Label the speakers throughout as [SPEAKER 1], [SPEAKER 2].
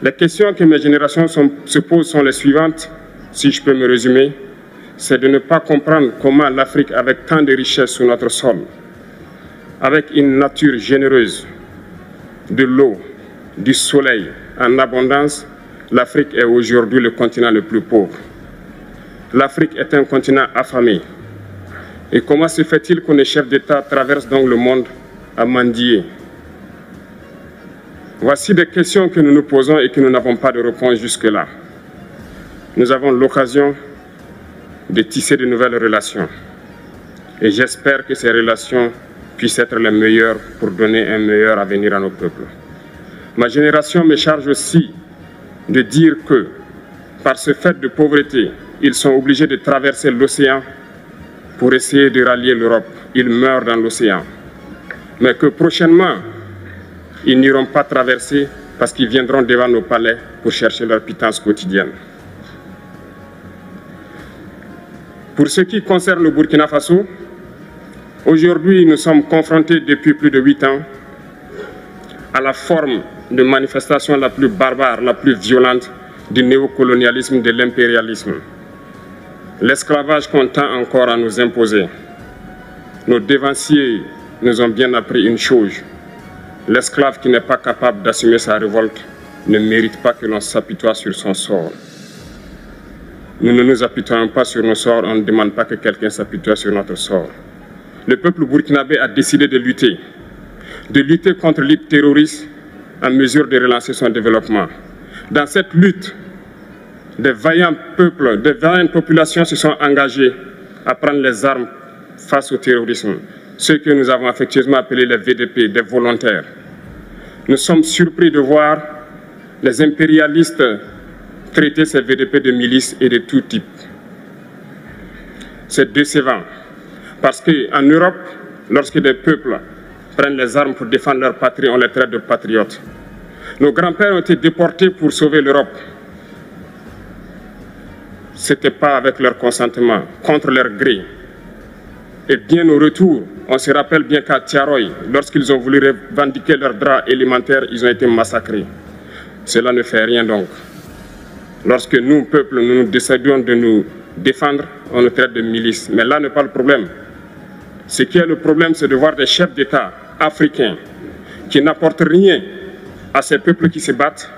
[SPEAKER 1] Les questions que mes générations se posent sont les suivantes, si je peux me résumer. C'est de ne pas comprendre comment l'Afrique, avec tant de richesses sur notre sol, avec une nature généreuse, de l'eau, du soleil en abondance, l'Afrique est aujourd'hui le continent le plus pauvre. L'Afrique est un continent affamé. Et comment se fait-il que les chefs d'État traversent donc le monde à mendier? Voici des questions que nous nous posons et que nous n'avons pas de réponse jusque-là. Nous avons l'occasion de tisser de nouvelles relations. Et j'espère que ces relations puissent être les meilleures pour donner un meilleur avenir à nos peuples. Ma génération me charge aussi de dire que, par ce fait de pauvreté, ils sont obligés de traverser l'océan pour essayer de rallier l'Europe. Ils meurent dans l'océan. Mais que prochainement, ils n'iront pas traverser parce qu'ils viendront devant nos palais pour chercher leur pitance quotidienne. Pour ce qui concerne le Burkina Faso, aujourd'hui, nous sommes confrontés depuis plus de 8 ans à la forme de manifestation la plus barbare, la plus violente du néocolonialisme, de l'impérialisme. L'esclavage qu'on tend encore à nous imposer. Nos dévanciers nous ont bien appris une chose. L'esclave qui n'est pas capable d'assumer sa révolte ne mérite pas que l'on s'apitoie sur son sort. Nous ne nous apitoyons pas sur nos sorts, on ne demande pas que quelqu'un s'apitoie sur notre sort. Le peuple burkinabé a décidé de lutter contre le terrorisme en mesure de relancer son développement. Dans cette lutte, des vaillants peuples, des vaillantes populations se sont engagées à prendre les armes face au terrorisme, ceux que nous avons affectueusement appelés les VDP, des volontaires. Nous sommes surpris de voir les impérialistes traiter ces VDP de milices et de tout type. C'est décevant, parce qu'en Europe, lorsque des peuples prennent les armes pour défendre leur patrie, on les traite de patriotes. Nos grands-pères ont été déportés pour sauver l'Europe. Ce n'était pas avec leur consentement, contre leur gré. Et bien au retour, on se rappelle bien qu'à Tiaroy, lorsqu'ils ont voulu revendiquer leurs droits élémentaires, ils ont été massacrés. Cela ne fait rien donc. Lorsque nous, peuple, nous décidons de nous défendre, on nous traite de milices. Mais là n'est pas le problème. Ce qui est le problème, c'est de voir des chefs d'État africains qui n'apportent rien à ces peuples qui se battent,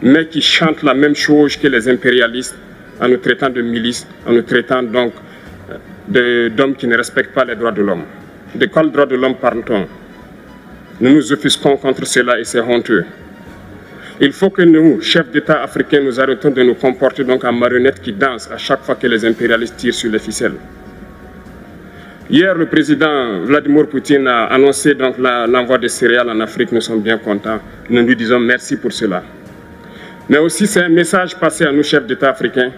[SPEAKER 1] mais qui chantent la même chose que les impérialistes en nous traitant de milices, en nous traitant donc d'hommes qui ne respectent pas les droits de l'homme. De quels droits de l'homme parle-t-on? Nous nous offusquons contre cela et c'est honteux. Il faut que nous, chefs d'État africains, nous arrêtons de nous comporter donc en marionnettes qui dansent à chaque fois que les impérialistes tirent sur les ficelles. Hier, le président Vladimir Poutine a annoncé l'envoi de céréales en Afrique. Nous sommes bien contents. Nous lui disons merci pour cela. Mais aussi, c'est un message passé à nous, chefs d'État africains,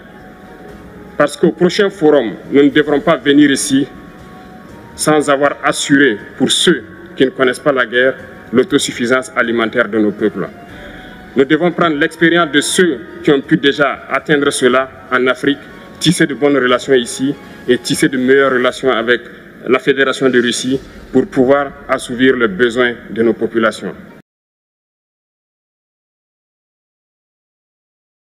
[SPEAKER 1] parce qu'au prochain forum, nous ne devrons pas venir ici sans avoir assuré, pour ceux qui ne connaissent pas la guerre, l'autosuffisance alimentaire de nos peuples. Nous devons prendre l'expérience de ceux qui ont pu déjà atteindre cela en Afrique, tisser de bonnes relations ici et tisser de meilleures relations avec la Fédération de Russie pour pouvoir assouvir les besoins de nos populations.